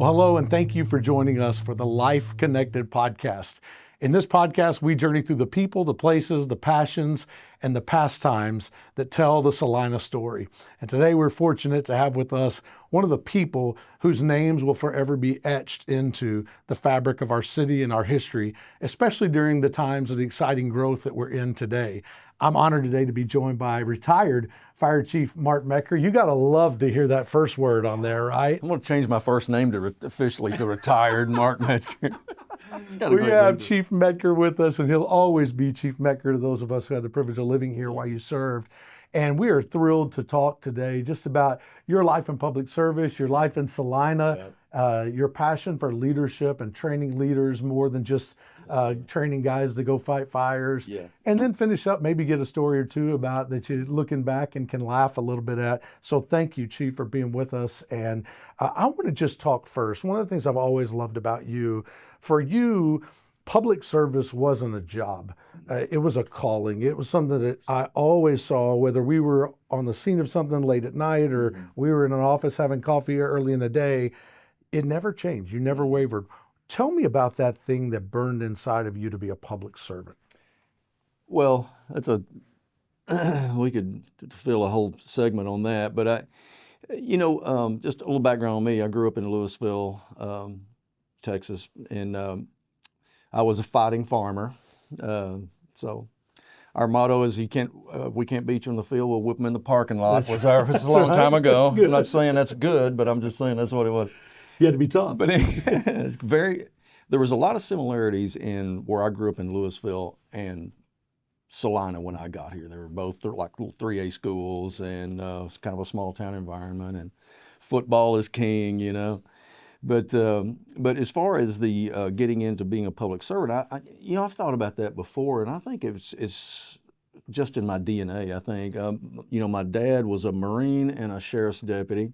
Well, hello, and thank you for joining us for the Life Connected podcast. In this podcast, we journey through the people, the places, the passions, and the pastimes that tell the Celina story. And today we're fortunate to have with us one of the people whose names will forever be etched into the fabric of our city and our history, especially during the times of the exciting growth that we're in today. I'm honored today to be joined by retired Fire Chief Mark Metdker. You gotta love to hear that first word on there, right? I'm going to change my first name to officially to retired Mark Metdker. We have Chief Metdker with us, and he'll always be Chief Metdker to those of us who had the privilege of living here while you served. And we are thrilled to talk today just about your life in public service, your life in Celina, your passion for leadership and training leaders more than just training guys to go fight fires. And then finish up, maybe get a story or two about that you're looking back and can laugh a little bit at. So thank you, Chief, for being with us. And I want to just talk first. One of the things I've always loved about you, for you, public service wasn't a job. It was a calling. It was something that I always saw, whether we were on the scene of something late at night or we were in an office having coffee early in the day. It never changed. You never wavered. Tell me about that thing that burned inside of you to be a public servant. Well, we could fill a whole segment on that, but just a little background on me. I grew up in Louisville, Texas, and I was a fighting farmer. So our motto is we can't beat you in the field, we'll whip them in the parking lot. This was a long time ago. I'm not saying that's good, but I'm just saying that's what it was. You had to be tough. But there was a lot of similarities in where I grew up in Louisville and Celina when I got here. They were both like little 3A schools, and it's kind of a small town environment, and football is king, you know. But as far as the getting into being a public servant, I've thought about that before, and I think it's just in my DNA. I think my dad was a Marine and a sheriff's deputy.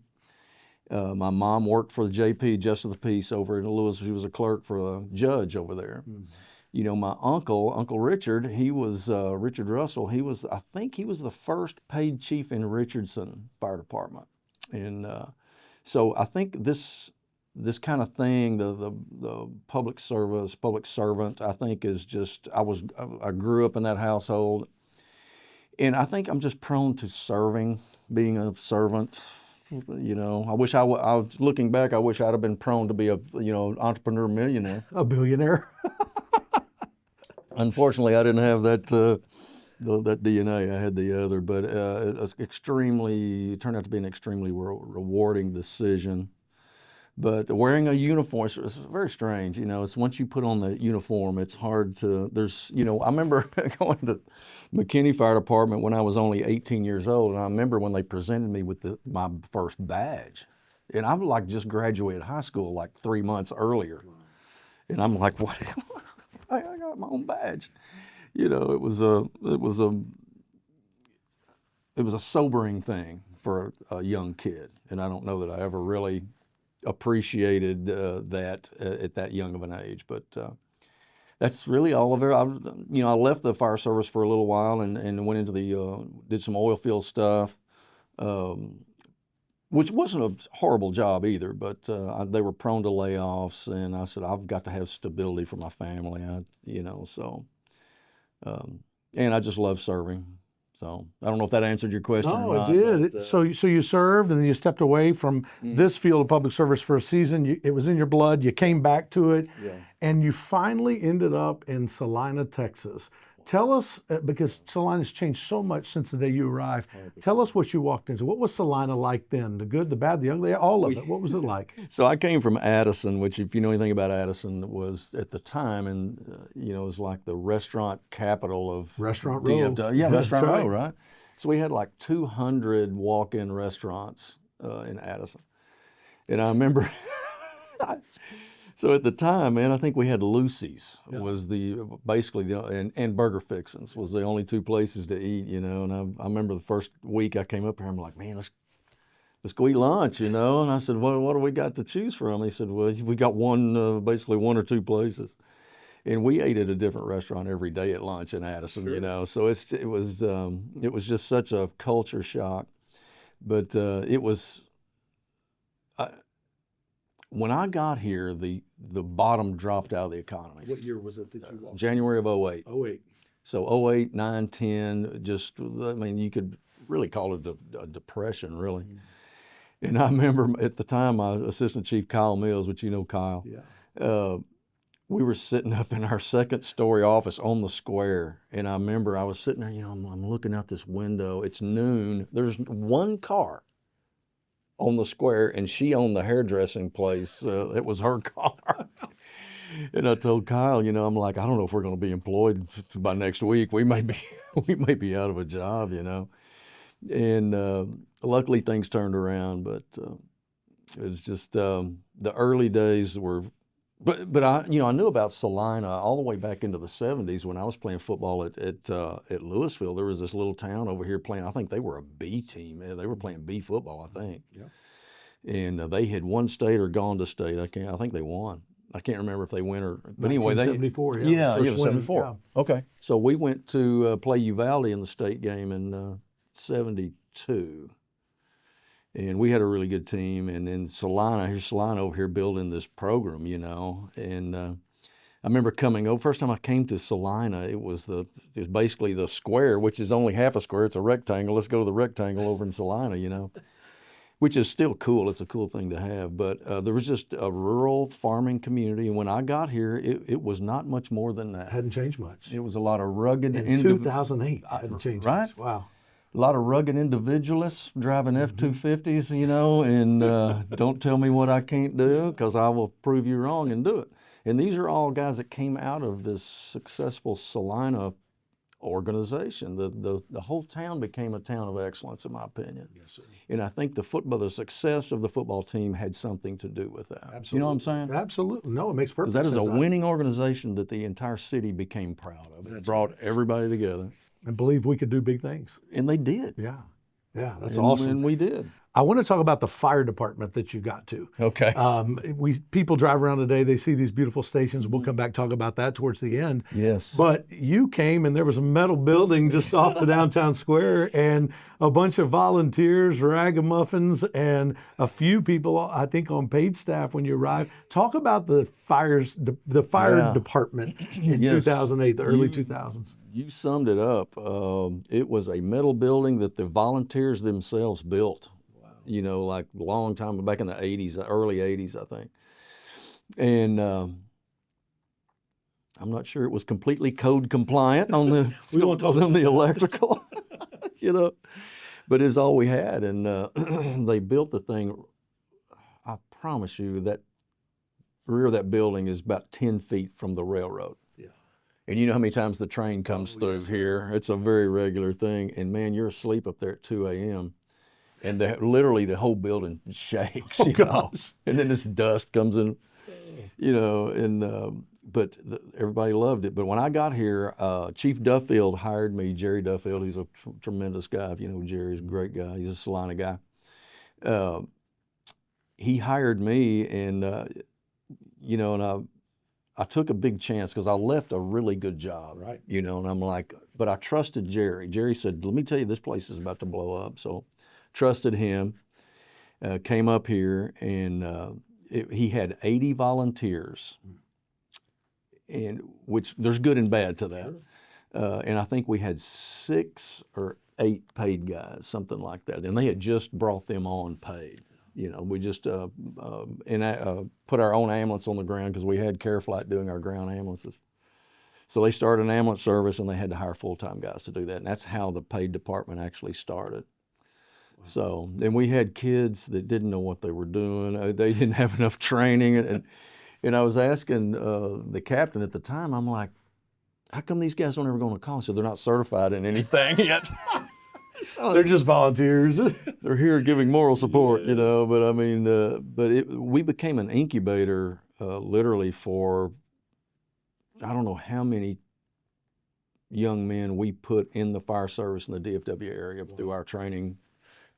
My mom worked for the JP, Justice of the Peace, over in Louisville. She was a clerk for a judge over there. Mm-hmm. My Uncle Richard, he was Richard Russell. I think he was the first paid chief in Richardson Fire Department, and so I think this kind of thing, the public service, public servant, I think is just, I grew up in that household, and I think I'm just prone to serving, being a servant. I wish I was looking back, I wish I'd have been prone to be a, entrepreneur millionaire. A billionaire. Unfortunately, I didn't have that DNA. I had the other, but it turned out to be an extremely rewarding decision. But wearing a uniform is very strange. It's once you put on the uniform, it's hard to, I remember going to McKinney Fire Department when I was only 18 years old. And I remember when they presented me with my first badge. And I'm like just graduated high school like 3 months earlier. And I'm like, what? I got my own badge. It was a sobering thing for a young kid. And I don't know that I ever really appreciated that at that young of an age, but that's really all of it. I left the fire service for a little while and went into did some oil field stuff, which wasn't a horrible job either, but they were prone to layoffs, and I said, I've got to have stability for my family, and I just love serving. So I don't know if that answered your question or not. No, it did. But, so you served, and then you stepped away from this field of public service for a season. It was in your blood. You came back to it, and you finally ended up in Celina, Texas. Tell us, because Celina's changed so much since the day you arrived, 100%. Tell us what you walked into. What was Celina like then? The good, the bad, the ugly, all of it. What was it like? So I came from Addison, which, if you know anything about Addison, was at the time, and it was like the restaurant capital of Restaurant Row. Yeah, Restaurant Row, right? So we had like 200 walk-in restaurants in Addison. And I remember, so at the time, man, I think we had Lucy's was and Burger Fixins was the only two places to eat, and I remember the first week I came up here, I'm like, man, let's go eat lunch, and I said, what do we got to choose from? He said, well, we got basically one or two places. And we ate at a different restaurant every day at lunch in Addison, so it was just such a culture shock. But it was, when I got here, the bottom dropped out of the economy. What year was it that you walked? January of 08. 08. So 08, 9, 10, just, I mean, you could really call it a depression, really. And I remember at the time, my assistant chief, Kyle Mills, which you know Kyle, we were sitting up in our second story office on the square. And I remember I was sitting there, I'm looking out this window. It's noon. There's one car on the square, and she owned the hairdressing place. It was her car. And I told Kyle, I'm like, I don't know if we're going to be employed by next week. We may be out of a job, And luckily things turned around, but it's just the early days were. But I knew about Celina all the way back into the 70s when I was playing football at Louisville. There was this little town over here playing. I think they were a B team. They were playing B football, I think. Yeah. And they had won state or gone to state. I think they won. I can't remember if they went or. But anyway, 1974. Yeah, 74. Yeah. Okay. So we went to play Uvalde in the state game in 72. And we had a really good team. And then Celina over here building this program, And I remember coming over. First time I came to Celina, it was basically the square, which is only half a square. It's a rectangle. Let's go to the rectangle over in Celina, Which is still cool. It's a cool thing to have. But there was just a rural farming community. And when I got here, it was not much more than that. Hadn't changed much. It was a lot of rugged. In 2008, hadn't changed right? much. Wow. A lot of rugged individualists driving F-250s, and don't tell me what I can't do, because I will prove you wrong and do it. And these are all guys that came out of this successful Celina organization. The whole town became a town of excellence, in my opinion. Yes, sir. And I think the success of the football team had something to do with that. Absolutely. You know what I'm saying? Absolutely. No, it makes perfect sense. Because that is a winning organization that the entire city became proud of. It brought everybody together. And believe we could do big things. And they did. Yeah. Yeah, that's awesome. And we did. I want to talk about the fire department that you got to. Okay. People drive around today, they see these beautiful stations. We'll come back and talk about that towards the end. Yes. But you came and there was a metal building just off the downtown square and a bunch of volunteers, ragamuffins, and a few people, I think, on paid staff when you arrived. Talk about the fire department in 2008, the early 2000s. You summed it up. It was a metal building that the volunteers themselves built. Wow. Like a long time back in the 80s, early 80s, I think. And I'm not sure it was completely code compliant on the on the electrical, but it's all we had. And they built the thing. I promise you that rear of that building is about 10 feet from the railroad. And you know how many times the train comes through here? It's a very regular thing. And man, you're asleep up there at 2 a.m. And literally the whole building shakes, Gosh. And then this dust comes in, but everybody loved it. But when I got here, Chief Duffield hired me, Jerry Duffield. He's a tremendous guy. If you know Jerry's a great guy. He's a Celina guy. He hired me and, and I took a big chance because I left a really good job, right? And I'm like, but I trusted Jerry. Jerry said, let me tell you, this place is about to blow up. So trusted him, came up here, and he had 80 volunteers, and which there's good and bad to that. Sure. And I think we had 6 or 8 paid guys, something like that. And they had just brought them on paid. We just put our own ambulance on the ground because we had Care Flight doing our ground ambulances. So they started an ambulance service, and they had to hire full-time guys to do that. And that's how the paid department actually started. Wow. So, and we had kids that didn't know what they were doing. They didn't have enough training. And I was asking the captain at the time, I'm like, how come these guys don't ever go to college? So they're not certified in anything yet. So they're just volunteers. They're here giving moral support, But I mean, we became an incubator literally for I don't know how many young men we put in the fire service in the DFW area through our training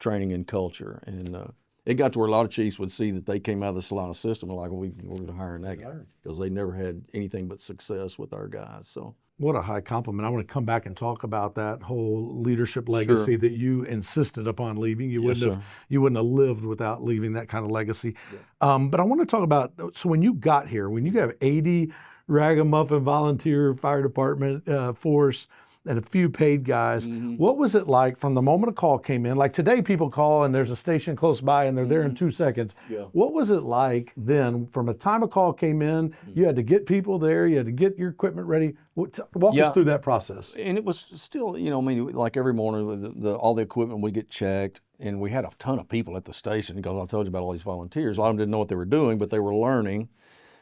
and culture. And it got to where a lot of chiefs would see that they came out of the Celina system and like, well, we're hiring that guy because they never had anything but success with our guys. So. What a high compliment. I want to come back and talk about that whole leadership legacy that you insisted upon leaving. You wouldn't have lived without leaving that kind of legacy. Yeah. But I want to talk about, so when you got here, when you have 80 ragamuffin volunteer fire department force and a few paid guys, what was it like from the moment a call came in? Like today people call and there's a station close by and they're there in 2 seconds. Yeah. What was it like then from a time a call came in, you had to get people there, you had to get your equipment ready. Walk us through that process. And it was still, like every morning, all the equipment would get checked, and we had a ton of people at the station because I told you about all these volunteers. A lot of them didn't know what they were doing, but they were learning.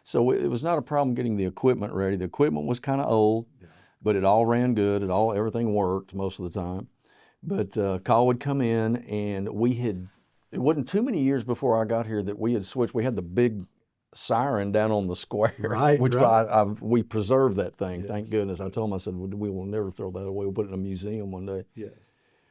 So it was not a problem getting the equipment ready. The equipment was kind of old, but it all ran good. Everything worked most of the time. But call would come in, and it wasn't too many years before I got here that we had switched. We had the big siren down on the square, we preserved that thing. Yes. Thank goodness. I told them, I said, we will never throw that away. We'll put it in a museum one day. Yes.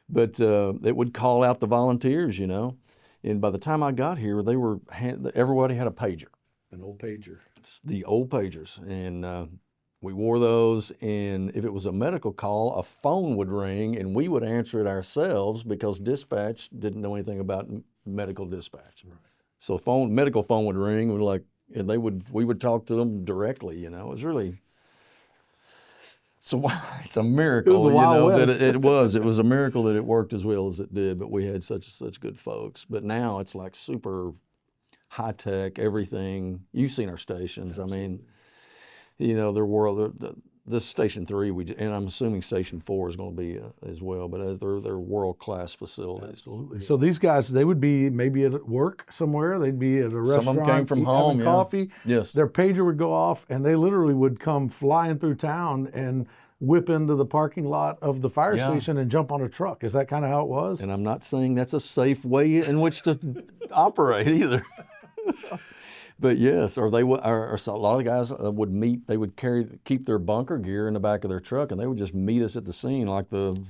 But it would call out the volunteers, And by the time I got here, everybody had a pager. An old pager. It's the old pagers. And we wore those. And if it was a medical call, a phone would ring, and we would answer it ourselves because dispatch didn't know anything about medical dispatch. Right. So medical phone would ring, and we would talk to them directly. It was really, so it's a miracle, that it was. It was a miracle that it worked as well as it did. But we had such good folks. But now it's like super high tech, everything. You've seen our stations. Absolutely. I mean, their world. This Station 3, and I'm assuming Station 4 is going to be as well, but they're world-class facilities. Absolutely. So these guys, they would be maybe at work somewhere. They'd be at a restaurant. Some of them came from home, having coffee. Yes. Their pager would go off, and they literally would come flying through town and whip into the parking lot of the fire station and jump on a truck. Is that kind of how it was? And I'm not saying that's a safe way in which to operate either. But yes, or a lot of the guys would meet. They would keep their bunker gear in the back of their truck, and they would just meet us at the scene. Like the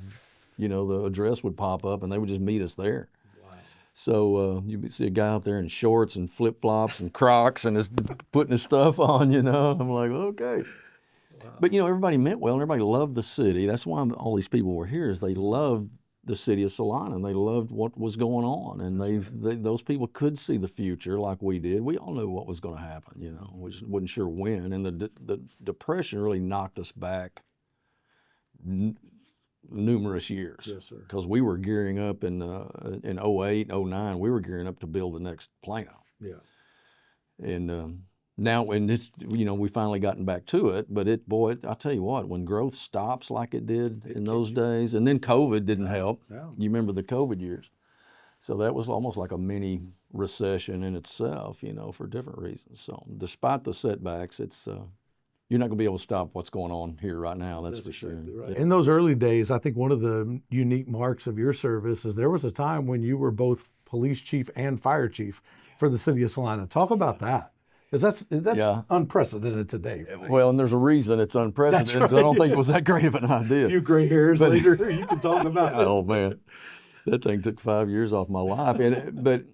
address would pop up, and they would just meet us there. Wow. So you would see a guy out there in shorts and flip flops and Crocs, and is putting his stuff on. I'm like, okay. Wow. But everybody meant well, and everybody loved the city. That's why all these people were here. Is they loved the city of Celina, and they loved what was going on, and those people could see the future like we did. We all knew what was going to happen, we just wasn't sure when, and the Depression really knocked us back numerous years. Yes, sir. Because we were gearing up in 08, 09, we were gearing up to build the next Plano. Yeah. And now, we finally gotten back to it, but I tell you what, when growth stops like it did in those days, and then COVID didn't help. Yeah. You remember the COVID years. So that was almost like a mini recession in itself, for different reasons. So despite the setbacks, it's you're not going to be able to stop what's going on here right now, that's for sure. Exactly right. In those early days, I think one of the unique marks of your service is there was a time when you were both police chief and fire chief for the city of Celina. Talk about that. Because that's unprecedented today. Well, and there's a reason it's unprecedented. Right. I don't think it was that great of an idea. A few gray hairs later, you can talk about it. Oh, man. That thing took 5 years off my life. But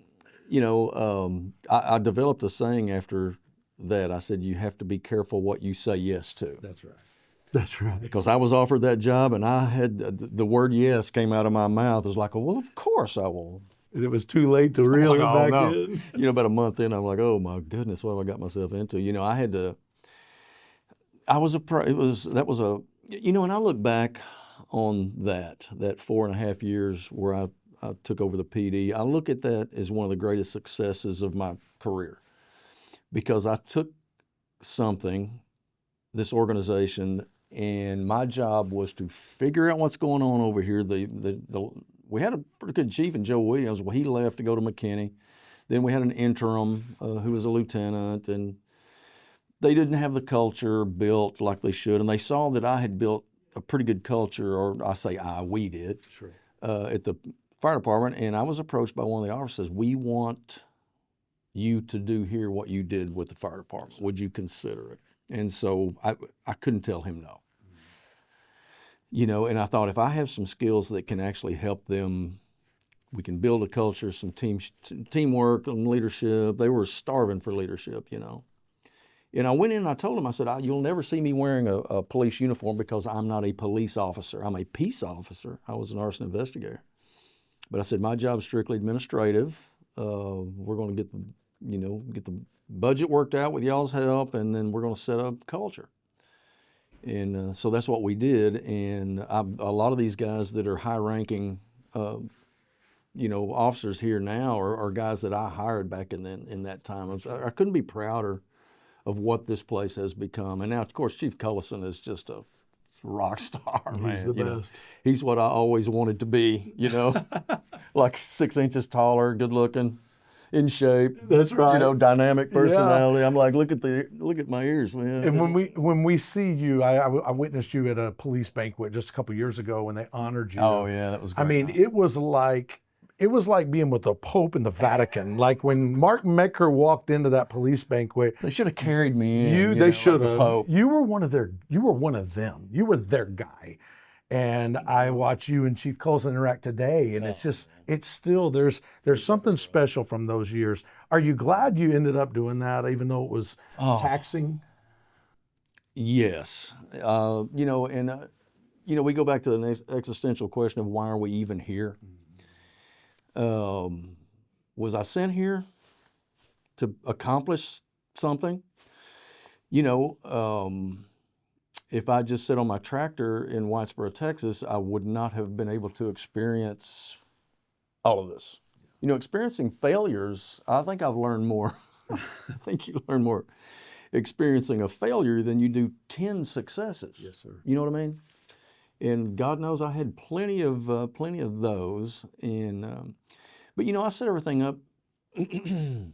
I developed a saying after that. I said, you have to be careful what you say yes to. That's right. That's right. Because I was offered that job, and I had the word yes came out of my mouth. It was like, well, of course I will. And it was too late to reel it back in. About a month in, I'm like, oh my goodness, what have I got myself into? And I look back on that 4.5 years where I took over the PD. I look at that as one of the greatest successes of my career, because I took this organization, and my job was to figure out what's going on over here. We had a pretty good chief in Joe Williams. Well, he left to go to McKinney. Then we had an interim who was a lieutenant, and they didn't have the culture built like they should. And they saw that I had built a pretty good culture, or we did, sure. At the fire department. And I was approached by one of the officers, we want you to do here what you did with the fire department. Would you consider it? And so I couldn't tell him no. And I thought, if I have some skills that can actually help them we can build a culture, some teamwork and leadership. They were starving for leadership, you know. And I went in and I told them, I said, you'll never see me wearing a police uniform because I'm not a police officer. I'm a peace officer. I was an arson investigator. But I said, my job's strictly administrative. We're going to get the budget worked out with y'all's help, and then we're going to set up culture. And so that's what we did. And a lot of these guys that are high-ranking, officers here now are guys that I hired back in that time. I couldn't be prouder of what this place has become. And now, of course, Chief Cullison is just a rock star, man. He's the best. He's what I always wanted to be, like 6 inches taller, good looking, in shape. That's right. Dynamic personality. Yeah. I'm like, look at my ears, man. And when we see you, I witnessed you at a police banquet just a couple years ago when they honored you. Oh yeah, that was great. I mean, it was like being with the Pope in the Vatican. Like when Mark Metdker walked into that police banquet, they should have carried me in. They should have. Like the Pope. You were one of them. You were their guy. And I watch you and Chief Cullison interact today, and it's still there's something special from those years. Are you glad you ended up doing that, even though it was taxing? Yes, we go back to the next existential question of why are we even here? Was I sent here to accomplish something? If I just sit on my tractor in Whitesboro, Texas, I would not have been able to experience all of this. Experiencing failures, I think I've learned more. I think you learn more experiencing a failure than you do 10 successes. Yes, sir. You know what I mean? And God knows I had plenty of those. And but I set everything up. You've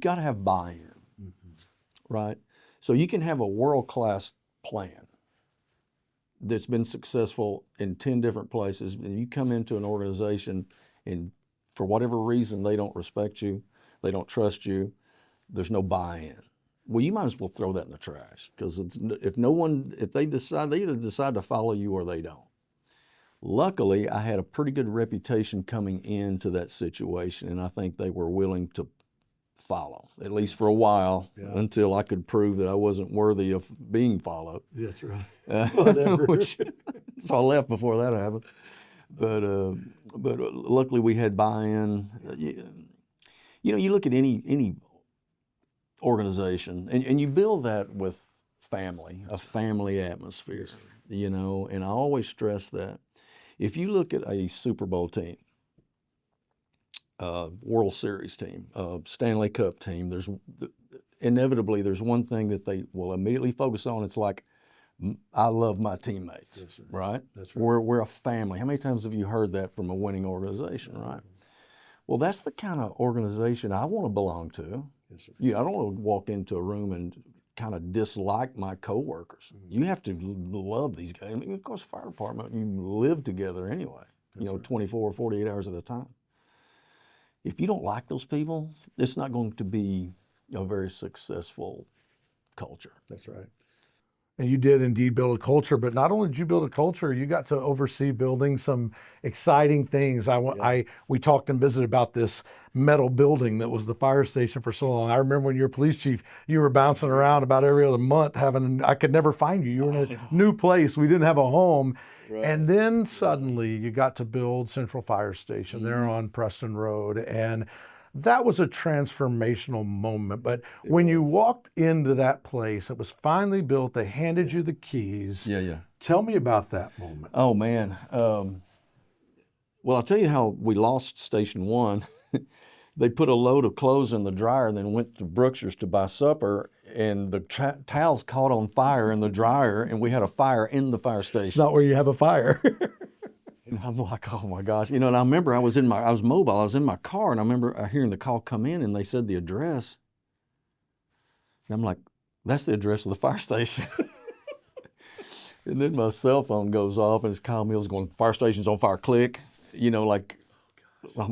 got to have buy-in, right? So you can have a world-class plan that's been successful in 10 different places, and you come into an organization and for whatever reason they don't respect you, they don't trust you, there's no buy-in. Well, you might as well throw that in the trash, because if they either decide to follow you or they don't. Luckily, I had a pretty good reputation coming into that situation, and I think they were willing to follow, at least for a while, until I could prove that I wasn't worthy of being followed. That's right. So I left before that happened. But luckily we had buy-in. You look at any organization, and you build that with a family atmosphere, and I always stress that. If you look at a Super Bowl team, World Series team, Stanley Cup team, inevitably there's one thing that they will immediately focus on. It's like, I love my teammates, right? That's right. We're a family. How many times have you heard that from a winning organization, right? Well, that's the kind of organization I want to belong to. Yes, sir. I don't want to walk into a room and kind of dislike my coworkers. You have to love these guys. I mean, of course, fire department, you live together anyway, 24 or 48 hours at a time. If you don't like those people, it's not going to be a very successful culture. That's right. And you did indeed build a culture, but not only did you build a culture, you got to oversee building some exciting things. We talked and visited about this metal building that was the fire station for so long. I remember when you were police chief, you were bouncing around about every other month I could never find you. You were in a new place. We didn't have a home. Right. And then suddenly you got to build Central Fire Station there on Preston Road. And that was a transformational moment. But when you walked into that place, it was finally built. They handed you the keys. Yeah. Tell me about that moment. Oh, man. Well, I'll tell you how we lost Station 1. They put a load of clothes in the dryer and then went to Brookshire's to buy supper, and the towels caught on fire in the dryer, and we had a fire in the fire station. It's not where you have a fire. And I'm like, oh my gosh. And I remember I was mobile, I was in my car, and I remember hearing the call come in, and they said the address. And I'm like, that's the address of the fire station. And then my cell phone goes off, and it's Kyle Mills going, fire station's on fire, click. I'm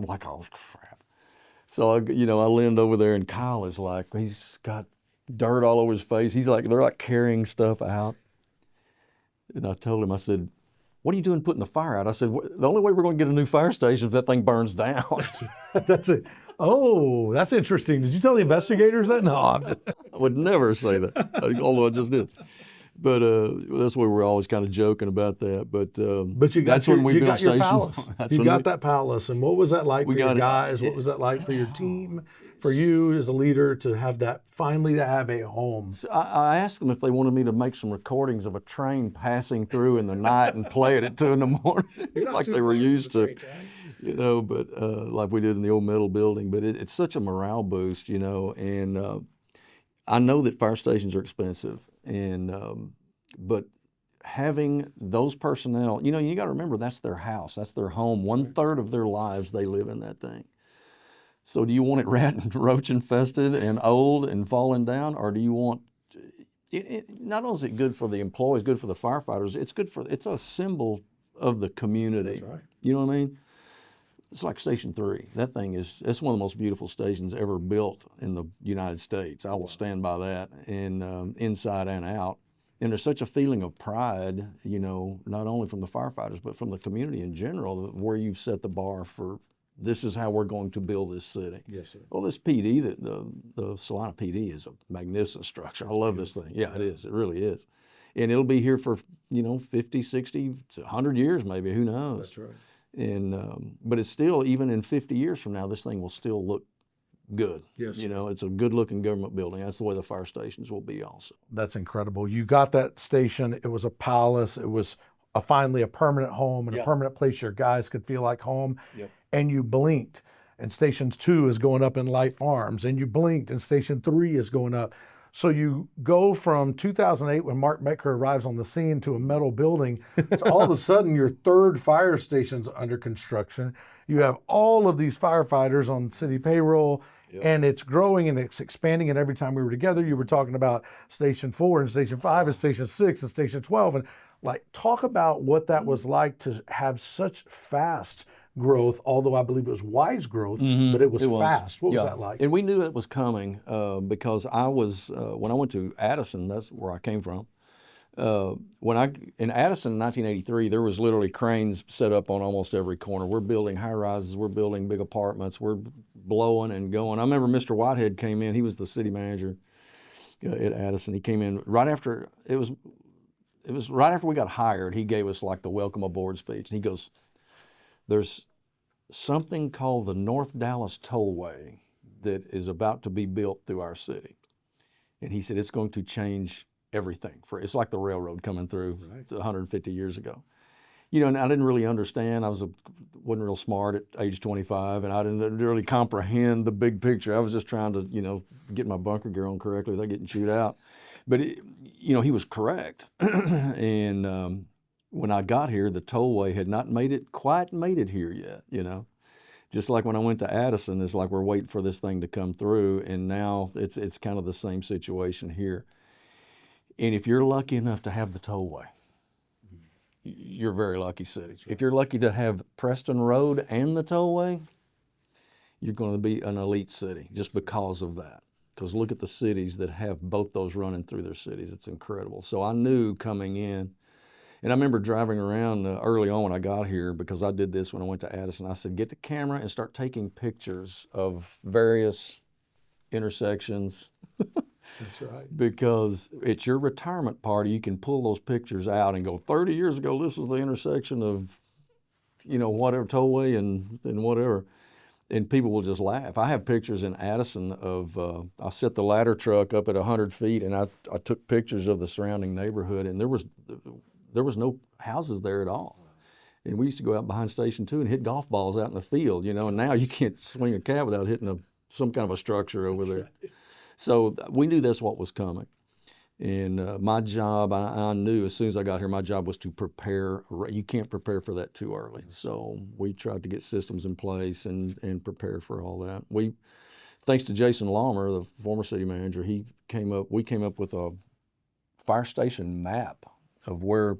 like, oh crap. So I leaned over there, and Kyle is like, he's got dirt all over his face. He's like, they're like carrying stuff out. And I told him, I said, what are you doing putting the fire out? I said, the only way we're going to get a new fire station is if that thing burns down. That's it. Oh, that's interesting. Did you tell the investigators that? No, I would never say that, although I just did. But that's why we're always kind of joking about that. But you got that's when we built your station. palace. You got that palace. And what was that like for your guys? What was that like for your team? For you as a leader to have that, finally to have a home? So I asked them if they wanted me to make some recordings of a train passing through in the night and play it at 2 in the morning, like they were used to, you know, but like we did in the old metal building. But it's such a morale boost, you know, and I know that fire stations are expensive, and but having those personnel, you know, you got to remember that's their house, that's their home. 1/3 of their lives they live in that thing. So do you want it rat and roach infested and old and falling down, or do you want not only is it good for the employees, good for the firefighters, it's a symbol of the community. That's right. You know what I mean? It's like Station 3. It's one of the most beautiful stations ever built in the United States. I will stand by that, and inside and out. And there's such a feeling of pride, you know, not only from the firefighters, but from the community in general, where you've set the bar for this is how we're going to build this city. Yes, sir. Well, this PD, the Celina PD is a magnificent structure. I love this thing. Yeah, it is. It really is. And it'll be here for, you know, 50, 60, 100 years maybe. Who knows? That's right. And but it's still, even in 50 years from now, this thing will still look good. Yes. You know, it's a good-looking government building. That's the way the fire stations will be also. That's incredible. You got that station. It was a palace. It was finally a permanent home and a permanent place your guys could feel like home. Yep. And you blinked, and Station 2 is going up in Light Farms, and you blinked, and Station 3 is going up. So you go from 2008, when Mark Metdker arrives on the scene, to a metal building. So all of a sudden, your 3rd fire station's under construction. You have all of these firefighters on city payroll, and it's growing and it's expanding. And every time we were together, you were talking about Station 4 and Station 5 and Station 6 and Station 12. And like, talk about what that was like to have such fast growth, although I believe it was wise growth, but it was fast. What was that like? And we knew it was coming because I was, when I went to Addison, that's where I came from. In Addison in 1983, there was literally cranes set up on almost every corner. We're building high rises, we're building big apartments, we're blowing and going. I remember Mr. Whitehead came in, he was the city manager at Addison. He came in right after, it was right after we got hired. He gave us like the welcome aboard speech. And he goes, there's something called the North Dallas Tollway that is about to be built through our city. And he said, it's going to change everything. It's like the railroad coming through 150 years ago. You know, and I didn't really understand. Wasn't real smart at age 25, and I didn't really comprehend the big picture. I was just trying to, you know, get my bunker gear on correctly without getting chewed out. But, you know, he was correct. And when I got here, the tollway had not quite made it here yet, you know. Just like when I went to Addison, it's like we're waiting for this thing to come through, and now it's kind of the same situation here. And if you're lucky enough to have the tollway, you're a very lucky city. Right. If you're lucky to have Preston Road and the tollway, you're going to be an elite city just because of that. Because look at the cities that have both those running through their cities. It's incredible. So I knew coming in, and I remember driving around early on when I got here, because I did this when I went to Addison. I said, get the camera and start taking pictures of various intersections. That's right. Because at your retirement party, you can pull those pictures out and go, 30 years ago, this was the intersection of, you know, whatever tollway and whatever. And people will just laugh. I have pictures in Addison of, I set the ladder truck up at 100 feet, and I took pictures of the surrounding neighborhood, and there was no houses there at all. And we used to go out behind Station 2 and hit golf balls out in the field, you know, and now you can't swing a cab without hitting some kind of a structure over there. So we knew that's what was coming. And my job, I knew as soon as I got here, my job was to prepare. You can't prepare for that too early. So we tried to get systems in place and prepare for all that. Thanks to Jason Laumer, the former city manager, we came up with a fire station map of where,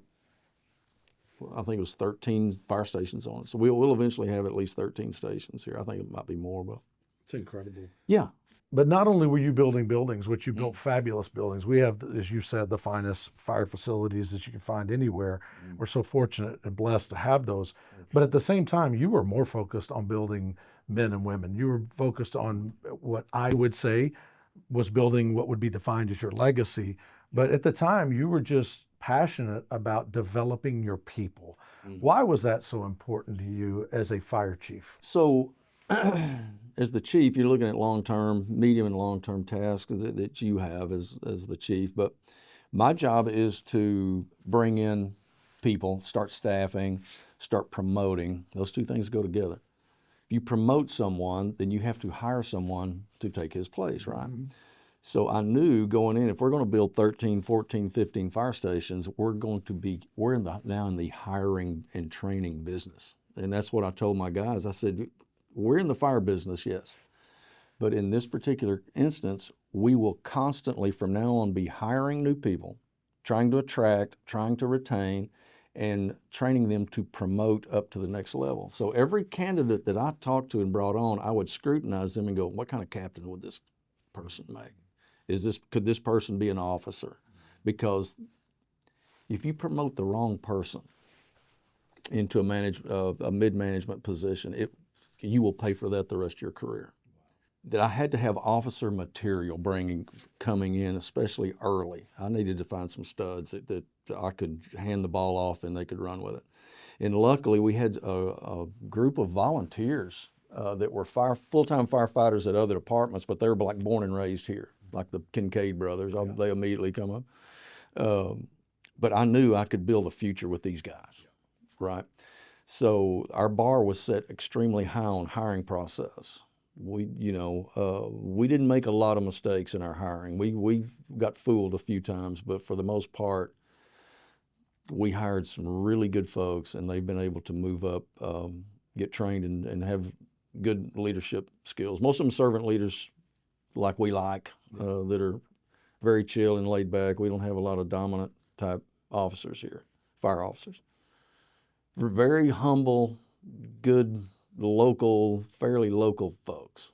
I think it was 13 fire stations on it. So we'll eventually have at least 13 stations here. I think it might be more, but. It's incredible. Yeah. But not only were you building buildings, which you built fabulous buildings. We have, as you said, the finest fire facilities that you can find anywhere. We're so fortunate and blessed to have those. But at the same time, you were more focused on building men and women. You were focused on what I would say was building what would be defined as your legacy. But at the time, you were just passionate about developing your people. Why was that so important to you as a fire chief? So, as the chief, you're looking at long-term, medium and long-term tasks that you have as the chief. But my job is to bring in people, start staffing, start promoting. Those two things go together. If you promote someone, then you have to hire someone to take his place, right? So I knew going in, if we're going to build 13, 14, 15 fire stations, we're now in the hiring and training business. And that's what I told my guys. I said, we're in the fire business, yes. But in this particular instance, we will constantly from now on be hiring new people, trying to attract, trying to retain, and training them to promote up to the next level. So every candidate that I talked to and brought on, I would scrutinize them and go, what kind of captain would this person make? Could this person be an officer? Because if you promote the wrong person into a mid-management position, you will pay for that the rest of your career. That I had to have officer material coming in, especially early. I needed to find some studs that I could hand the ball off and they could run with it. And luckily, we had a group of volunteers that were full-time firefighters at other departments, but they were like born and raised here, like the Kincaid brothers. They immediately come up. But I knew I could build a future with these guys, right? So our bar was set extremely high on hiring process. We didn't make a lot of mistakes in our hiring. We got fooled a few times, but for the most part, we hired some really good folks, and they've been able to move up, get trained, and have good leadership skills. Most of them servant leaders like we like, that are very chill and laid back. We don't have a lot of dominant type officers here, fire officers. We're very humble, good, fairly local folks.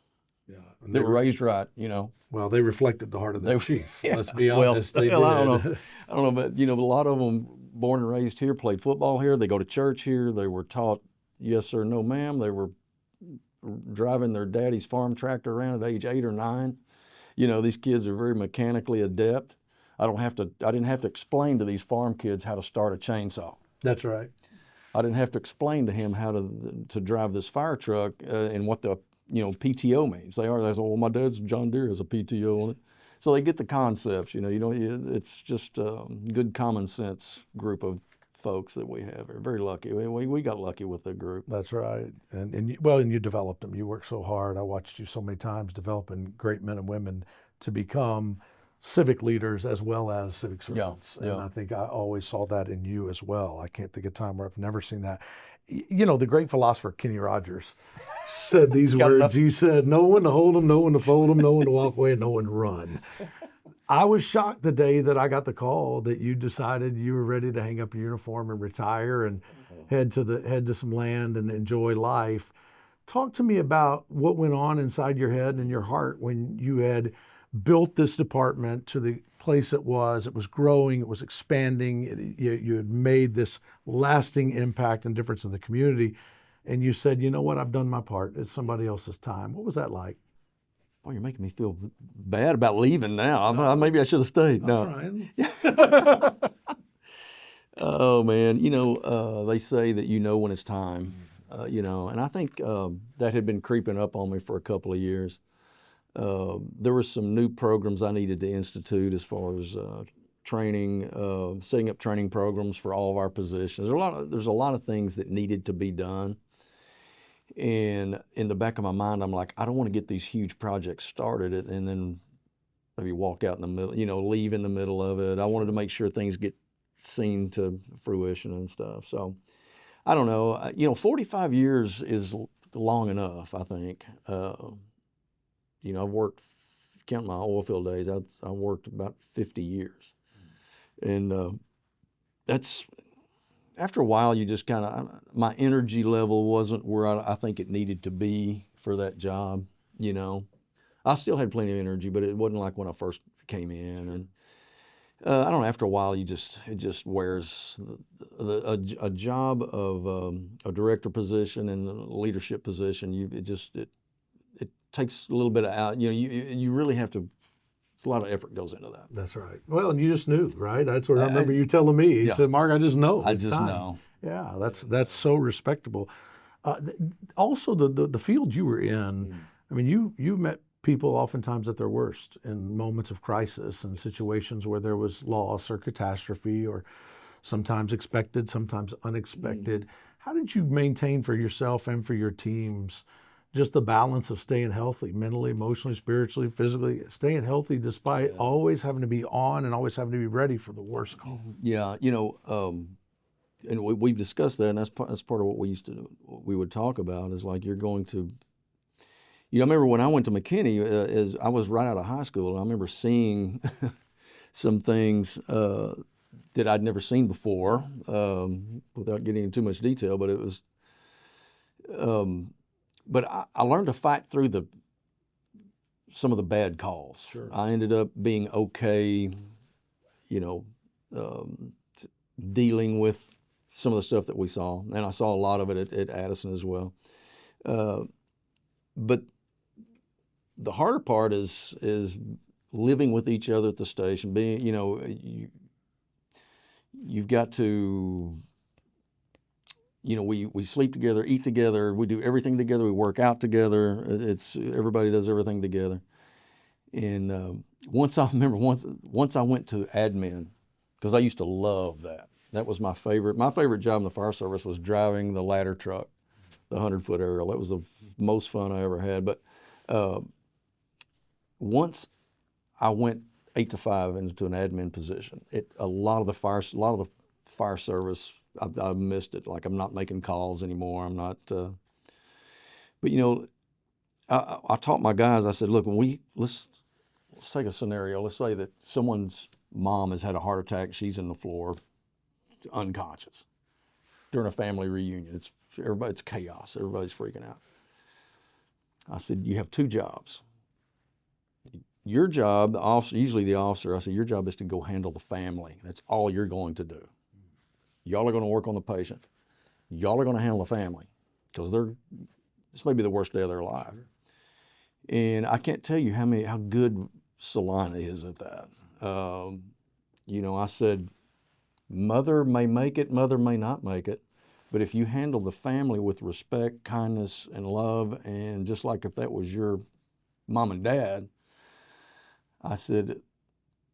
Yeah, they were raised right, Well, they reflected the heart of their chief. Yeah. Let's be honest. They did. I don't know, but a lot of them born and raised here, played football here. They go to church here. They were taught yes sir, no ma'am. They were driving their daddy's farm tractor around at age 8 or 9. These kids are very mechanically adept. I didn't have to explain to these farm kids how to start a chainsaw. That's right. I didn't have to explain to him how to drive this fire truck and what the PTO means. They say, well, my dad's John Deere has a PTO on it. So they get the concepts. It's just a good common sense group of folks that we have. We're very lucky. We got lucky with the group. That's right. And you developed them. You worked so hard. I watched you so many times developing great men and women to become civic leaders as well as civic servants. Yeah. And I think I always saw that in you as well. I can't think of a time where I've never seen that. The great philosopher Kenny Rogers said these words. He said, no one to hold them, no one to fold them, no one to walk away, and no one to run. I was shocked the day that I got the call that you decided you were ready to hang up your uniform and retire and head to some land and enjoy life. Talk to me about what went on inside your head and your heart when you had built this department to the place it was growing, it was expanding, you had made this lasting impact and difference in the community, and you said, you know what, I've done my part, it's somebody else's time. What was that like? Boy, you're making me feel bad about leaving now. Maybe I should have stayed. No. Oh, man. They say that when it's time, and I think that had been creeping up on me for a couple of years. There were some new programs I needed to institute as far as training, setting up training programs for all of our positions. There's a lot of things that needed to be done. And in the back of my mind, I'm like, I don't want to get these huge projects started and then maybe walk out in the middle, leave in the middle of it. I wanted to make sure things get seen to fruition and stuff. So I don't know. 45 years is long enough, I think. I've worked, counting my oil field days, I worked about 50 years. And that's, after a while, you just kind of, my energy level wasn't where I think it needed to be for that job, I I still had plenty of energy, but it wasn't like when I first came in. And I don't know. After a while, it just wears a job of a director position and a leadership position. It takes a little bit of out. You really have to. A lot of effort goes into that. That's right. Well, and you just knew, right? That's what I remember you telling me. You said, Mark, I just know. I It's just time. know. Yeah, that's so respectable. Also, the field you were in, I mean, you met people oftentimes at their worst in moments of crisis and situations where there was loss or catastrophe or sometimes expected, sometimes unexpected. How did you maintain for yourself and for your teams just the balance of staying healthy, mentally, emotionally, spiritually, physically, staying healthy despite always having to be on and always having to be ready for the worst call? Yeah, and we've discussed that, and that's part of what we would talk about is like you're going to. I remember when I went to McKinney, as I was right out of high school, and I remember seeing some things that I'd never seen before, without getting into too much detail. But it was, but I learned to fight through some of the bad calls. Sure. I ended up being okay, dealing with some of the stuff that we saw, and I saw a lot of it at Addison as well. But the harder part is living with each other at the station. Being, you've got to, we sleep together, eat together, we do everything together, we work out together. Everybody does everything together. And once I went to admin, because I used to love that. That was my favorite. My favorite job in the fire service was driving the ladder truck, the 100-foot aerial. That was the most fun I ever had. But once I went 8 to 5 into an admin position, a lot of the fire service, I missed it. Like I'm not making calls anymore. I'm not. But I taught my guys. I said, look, let's take a scenario. Let's say that someone's mom has had a heart attack. She's in the floor, unconscious, during a family reunion. It's chaos. Everybody's freaking out. I said, you have 2 jobs. Your job, usually the officer, I said, your job is to go handle the family. That's all you're going to do. Y'all are going to work on the patient. Y'all are going to handle the family because this may be the worst day of their life. Sure. And I can't tell you how good Celina is at that. I said, mother may make it, mother may not make it. But if you handle the family with respect, kindness, and love, and just like if that was your mom and dad, I said,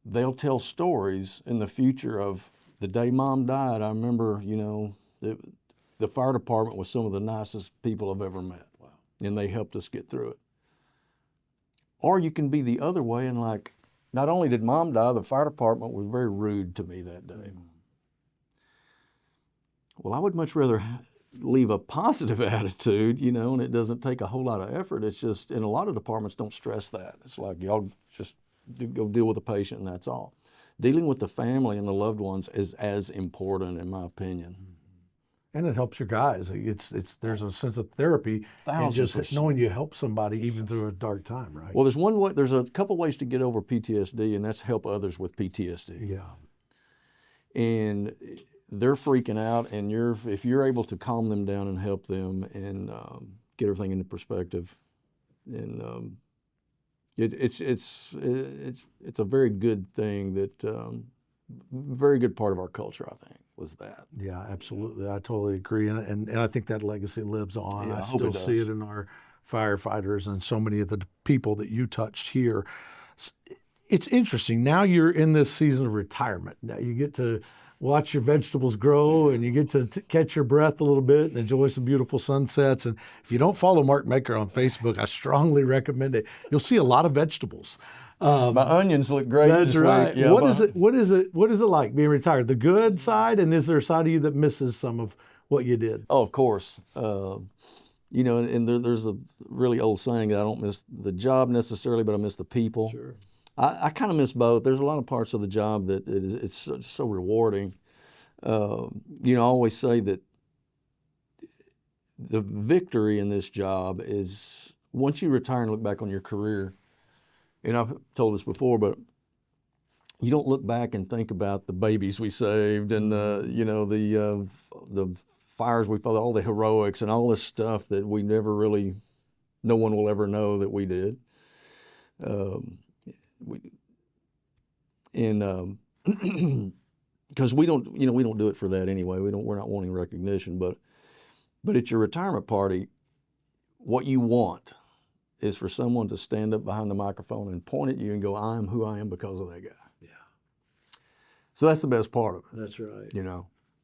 they'll tell stories in the future of the day mom died. I remember, the fire department was some of the nicest people I've ever met. Wow. And they helped us get through it. Or you can be the other way and like, not only did mom die, the fire department was very rude to me that day. Well, I would much rather leave a positive attitude, and it doesn't take a whole lot of effort. It's just, and a lot of departments don't stress that. It's like, y'all just go deal with the patient and that's all. Dealing with the family and the loved ones is as important, in my opinion. And it helps your guys. There's a sense of therapy in just knowing you help somebody even through a dark time, right? Well, there's a couple ways to get over PTSD, and that's help others with PTSD. Yeah. And they're freaking out, and if you're able to calm them down and help them and get everything into perspective, and it's a very good thing that very good part of our culture, I think, was that. Yeah, absolutely. I totally agree, and I think that legacy lives on. Yeah, I still see it in our firefighters and so many of the people that you touched here. It's interesting. Now you're in this season of retirement. Now you get to watch your vegetables grow, and you get to catch your breath a little bit and enjoy some beautiful sunsets. And if you don't follow Mark Metdker on Facebook, I strongly recommend it. You'll see a lot of vegetables. My onions look great. That's this right. week. Yeah, What is it like being retired? The good side, and is there a side of you that misses some of what you did? Oh, of course. And there's a really old saying that I don't miss the job necessarily, but I miss the people. Sure. I kind of miss both. There's a lot of parts of the job that it's so rewarding. I always say that the victory in this job is once you retire and look back on your career, and I've told this before, but you don't look back and think about the babies we saved and the fires we fought, all the heroics and all this stuff that we never really, no one will ever know that we did. Because we don't do it for that anyway. We're not wanting recognition, but at your retirement party, what you want is for someone to stand up behind the microphone and point at you and go, "I am who I am because of that guy." Yeah. So that's the best part of it. That's right.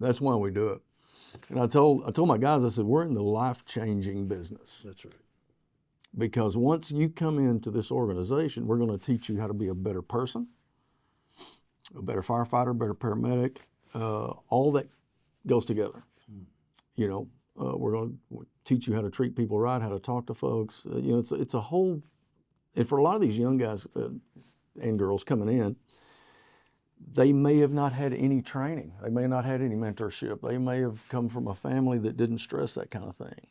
That's why we do it. And I told my guys, I said, we're in the life-changing business. That's right. Because once you come into this organization, we're going to teach you how to be a better person, a better firefighter, better paramedic. All that goes together. We're going to teach you how to treat people right, how to talk to folks. It's a whole, and for a lot of these young guys and girls coming in, they may have not had any training. They may have not had any mentorship. They may have come from a family that didn't stress that kind of thing.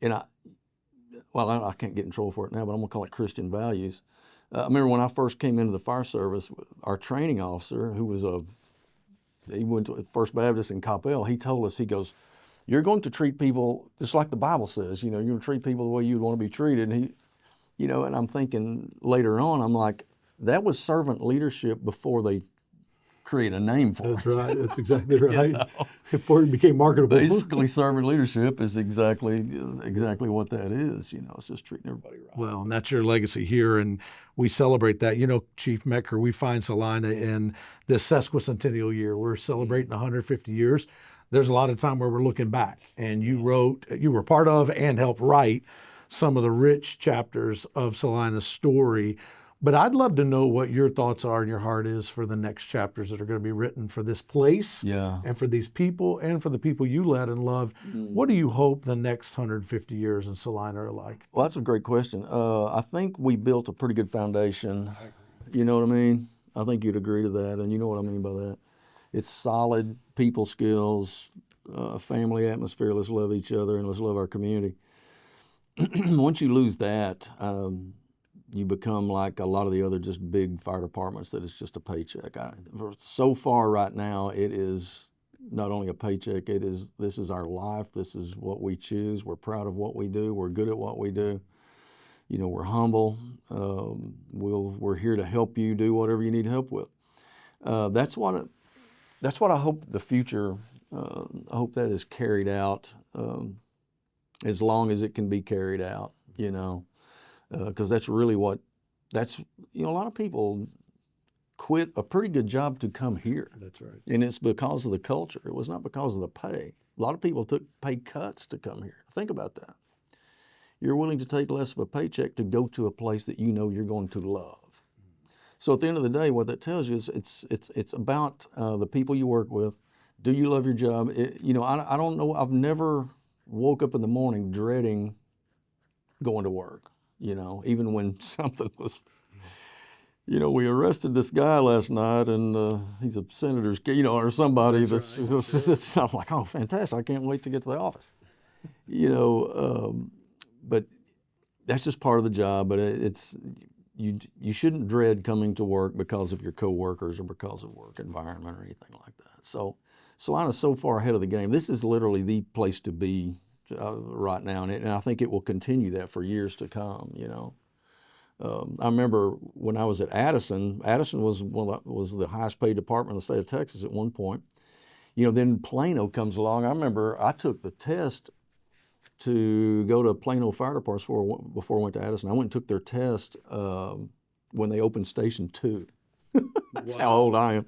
I can't get in trouble for it now, but I'm going to call it Christian values. I remember when I first came into the fire service, our training officer, who was he went to First Baptist in Coppell, he told us, he goes, "You're going to treat people just like the Bible says, you're going to treat people the way you'd want to be treated." And and I'm thinking later on, I'm like, that was servant leadership before they create a name for it. That's right. That's exactly right. Before it became marketable. Basically, servant leadership is exactly what that is. It's just treating everybody right. Well, and that's your legacy here, and we celebrate that. Chief Metdker, we find Celina in this sesquicentennial year. We're celebrating 150 years. There's a lot of time where we're looking back, and you were part of and helped write some of the rich chapters of Celina's story. But I'd love to know what your thoughts are and your heart is for the next chapters that are going to be written for this place, and for these people, and for the people you led and loved. What do you hope the next 150 years in Celina are like? Well, that's a great question. I think we built a pretty good foundation. You know what I mean? I think you'd agree to that, and you know what I mean by that. It's solid people skills, family atmosphere. Let's love each other and let's love our community. Once you lose that, you become like a lot of the other just big fire departments that it's just a paycheck. So far right now, it is not only a paycheck, this is our life. This is what we choose. We're proud of what we do. We're good at what we do. We're humble. We're here to help you do whatever you need help with. That's what I hope the future, I hope that is carried out as long as it can be carried out, because that's really a lot of people quit a pretty good job to come here. That's right. And it's because of the culture. It was not because of the pay. A lot of people took pay cuts to come here. Think about that. You're willing to take less of a paycheck to go to a place that you're going to love. So at the end of the day, what that tells you is it's about the people you work with. Do you love your job? I don't know. I've never woke up in the morning dreading going to work, even when something was, we arrested this guy last night and he's a senator's, or somebody that's I'm like, oh, fantastic. I can't wait to get to the office, but that's just part of the job. But you shouldn't dread coming to work because of your coworkers or because of work environment or anything like that. So Celina's so far ahead of the game. This is literally the place to be right now, and I think it will continue that for years to come. I remember when I was at Addison. Addison was was the highest paid department in the state of Texas at one point. Then Plano comes along. I remember I took the test to go to Plano Fire Department before I went to Addison. I went and took their test when they opened Station 2. That's how old I am.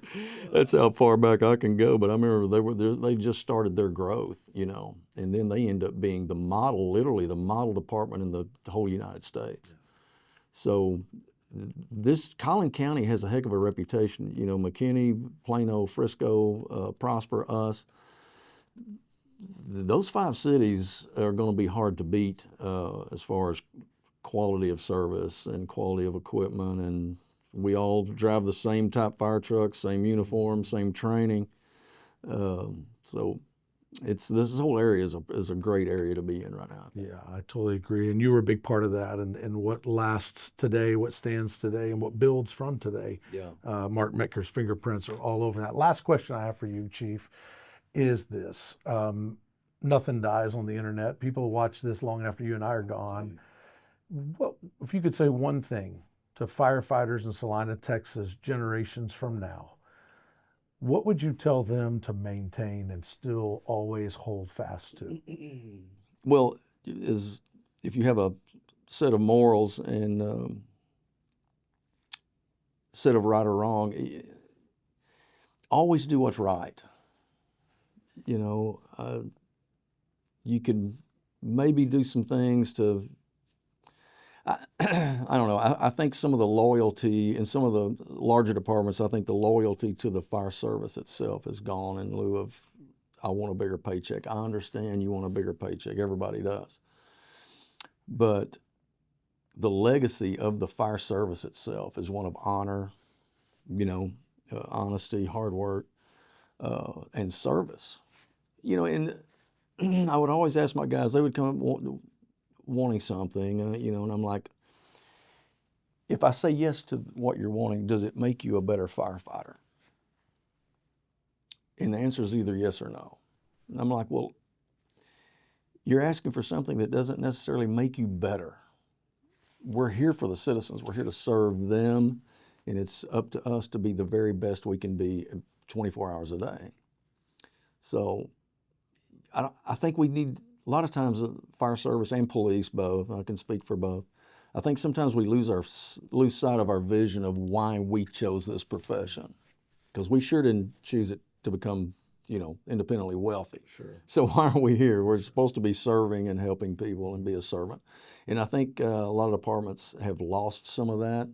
That's how far back I can go. But I remember they just started their growth, and then they end up being literally the model department in the whole United States. So this Collin County has a heck of a reputation. McKinney, Plano, Frisco, Prosper, us. Those 5 cities are going to be hard to beat as far as quality of service and quality of equipment, and we all drive the same type fire trucks, same uniform, same training. So this whole area is a great area to be in right now. Yeah, I totally agree. And you were a big part of that, and what lasts today, what stands today, and what builds from today. Yeah. Mark Metker's fingerprints are all over that. Last question I have for you, Chief, is this. Nothing dies on the internet. People watch this long after you and I are gone. What, if you could say one thing to firefighters in Celina, Texas, generations from now, what would you tell them to maintain and still always hold fast to? Well, if you have a set of morals and set of right or wrong, always do what's right. You know, you can maybe do some things to, I don't know, I think some of the loyalty in some of the larger departments, I think the loyalty to the fire service itself has gone in lieu of, I want a bigger paycheck. I understand you want a bigger paycheck. Everybody does. But the legacy of the fire service itself is one of honor, you know, honesty, hard work, and service. You know, and I would always ask my guys, they would come wanting something, you know, and I'm like, if I say yes to what you're wanting, does it make you a better firefighter? And the answer is either yes or no. And I'm like, well, you're asking for something that doesn't necessarily make you better. We're here for the citizens. We're here to serve them, and it's up to us to be the very best we can be 24 hours a day. So I think we need, a lot of times, fire service and police both, I can speak for both, I think sometimes we lose sight of our vision of why we chose this profession. Because we sure didn't choose it to become, you know, independently wealthy. Sure. So why are we here? We're supposed to be serving and helping people and be a servant. And I think a lot of departments have lost some of that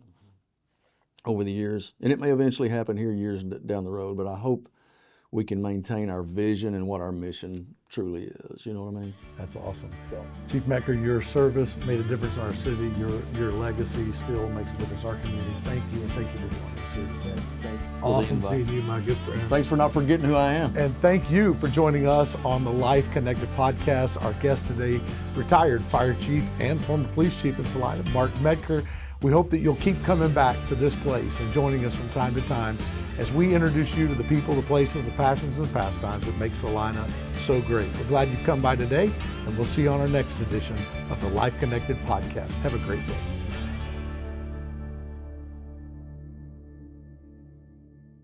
over the years. And it may eventually happen here years down the road, but I hope we can maintain our vision and what our mission truly is. You know what I mean? That's awesome. So, Chief Metker, your service made a difference in our city. Your legacy still makes a difference in our community. Thank you, and thank you for joining us here today. Awesome seeing you, my good friend. Thanks for not forgetting who I am. And thank you for joining us on the Life Connected podcast. Our guest today, retired fire chief and former police chief in Celina, Mark Metker. We hope that you'll keep coming back to this place and joining us from time to time as we introduce you to the people, the places, the passions, and the pastimes that make Celina so great. We're glad you've come by today, and we'll see you on our next edition of the Life Connected podcast. Have a great day.